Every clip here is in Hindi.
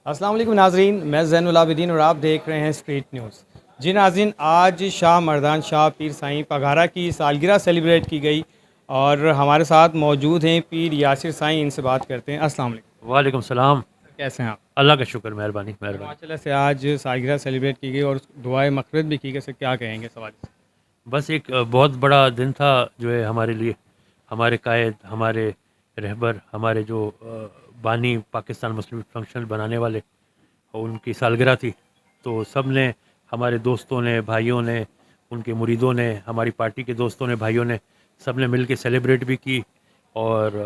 अस्सलाम वालेकुम नाज़रीन, मैं ज़ैनुल आबिदीन और आप देख रहे हैं स्ट्रीट न्यूज़। जी नाज़रीन, आज शाह मर्दान शाह पीर साईं पघारा की सालगिरह सेलिब्रेट की गई और हमारे साथ मौजूद हैं पीर यासिर साईं। इनसे बात करते हैं। अस्सलाम वालेकुम। वालेकुम सलाम। कैसे हैं आप? अल्लाह का शुक्र, मेहरबानी तो मेहरबानी। माशाल्लाह से आज सालगिरह सेलिब्रेट की गई और दुआए मग़फ़िरत भी की गई। सर क्या कहेंगे सवाल से? बस एक बहुत बड़ा दिन था जो है हमारे लिए, हमारे कायद, हमारे रहबर, हमारे जो बानी पाकिस्तान मुस्लिम फंक्शन बनाने वाले, उनकी सालगिरह थी। तो सब ने, हमारे दोस्तों ने, भाइयों ने, उनके मुरीदों ने, हमारी पार्टी के दोस्तों ने, भाइयों ने, सब ने मिल के सेलिब्रेट भी की और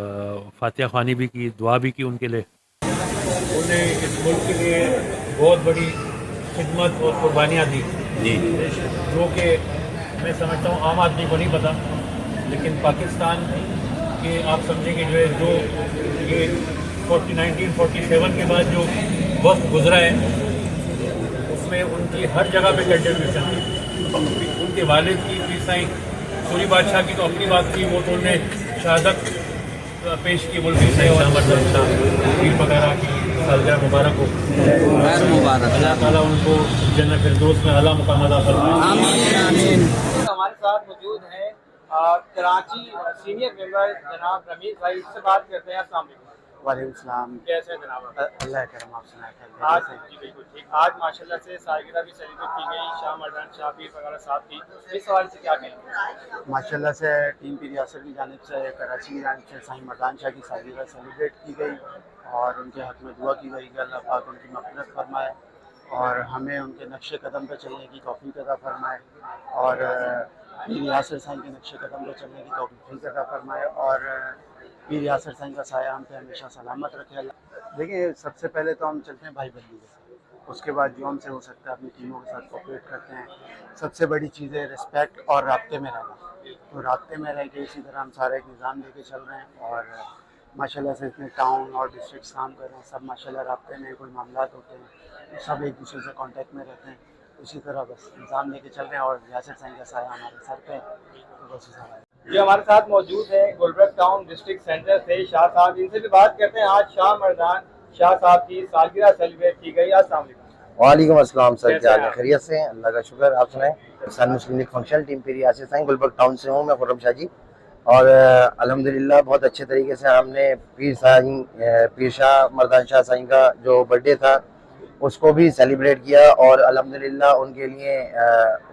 फातिहा ख़्वानी भी की, दुआ भी की उनके लिए। उन्हें इस मुल्क के लिए बहुत बड़ी खिदमत और कुर्बानियाँ दी जी, जो कि मैं समझता हूँ आम आदमी को नहीं पता, लेकिन पाकिस्तान के आप समझेंगे जो है, जो ये 1947 के बाद जो वक्त गुजरा है, उसमें उनकी हर जगह पे कंट्रीब्यूशन थी। उनके वालिद की पीर साईं सूरी बादशाह की तो अपनी बात थी, वो तो उन्हें शहादत पेश की मुल्क से, और पीर वगैरह की सालगिरह मुबारक हो, अल्लाह ताला उनको जन्नत फिरदौस में आला मुकाम अता फरमाए। आमीन आमीन। हमारे साथ मौजूद हैं कराची सीनियर मेंबर जनाब रमीज़ भाई। इससे बात करते हैं। अस्सलाम वालेकुम। वालेकुम सलाम। कैसे हैं जनाब आप? अल्लाह करम, आप सुनाए आज खैरियत जी बिल्कुल ठीक। आज माशाल्लाह से सालगिरह भी सेलिब्रेट की गई शाह मर्दान शाह पीर वगैरह साहब की। इस सवाल से क्या कहेंगे? से माशाल्लाह से टीम पीर यासिर की जानिब से, कराची की जानिब से साईं मर्दान शाह की सालगिरह सेलिब्रेट की गई और उनके हक़ में दुआ की गई कि अल्लाह पाक उनकी मग़फ़िरत फरमाए और हमें उनके नक्शे कदम पर चलने की तौफ़ीक़ अता फरमाए और पीर यासिर साईं के नक्शे कदम पर चलने की तौफ़ीक़ अता फरमाए और पीर यासिर साईं का साया हम पे हमेशा सलामत रखे अल्लाह। देखिए, सबसे पहले तो हम चलते हैं भाई बंदी के साथ, उसके बाद जो हमसे हो सकता है अपनी टीमों के साथ कोऑपरेट करते हैं। सबसे बड़ी चीज़ है रिस्पेक्ट और राब्ते में रहना। तो राब्ते में रह के इसी तरह हम सारा एक निज़ाम लेके चल रहे हैं और माशाल्लाह से इतने टाउन और डिस्ट्रिक्ट्स काम कर रहे हैं, सब माशाल्लाह राब्ते में, कोई मामलात होते हैं तो सब एक दूसरे से कांटेक्ट में रहते हैं। उसी तरह बस निज़ाम लेके चल रहे हैं और यासिर साईं का साया हमारे सर पे है, तो बस इस हवाले। ये हमारे साथ मौजूद है गुलबर्ग टाउन डिस्ट्रिक्ट सेंटर से शाह साहब। इनसे भी बात करते हैं। आज शाह मर्दान शाह साहब की सालगिरह सेलिब्रेट की गई। अस्सलाम वालेकुम। वालेकुम अस्सलाम सर, कैसे क्या हैं हाल है? आप? खैरियत से हैं? अल्लाह का शुक्र। आप सुनाएं? सन मुस्लिम लीग फंक्शन टीम पीर यासिर साईं गुलबर्ग टाउन से हूँ मैं, खुर्रम शाह जी। और अल्हम्दुलिल्लाह बहुत अच्छे तरीके से हमने पीर शाह मर्दान शाह साईं का जो बर्थडे था उसको भी सेलिब्रेट किया और अल्हम्दुलिल्लाह उनके लिए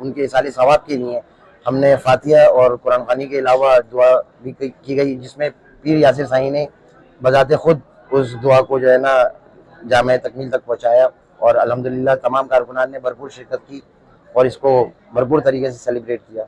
उनके साले सवाब के लिए हमने फातिहा और कुरान ख़ानी के अलावा दुआ भी की गई, जिसमें पीर यासिर साईं ने बजाते खुद उस दुआ को जो है ना जामे तकमील तक पहुँचाया और अल्हम्दुलिल्लाह तमाम कारकुनान ने भरपूर शिरकत की और इसको भरपूर तरीके से सेलिब्रेट किया।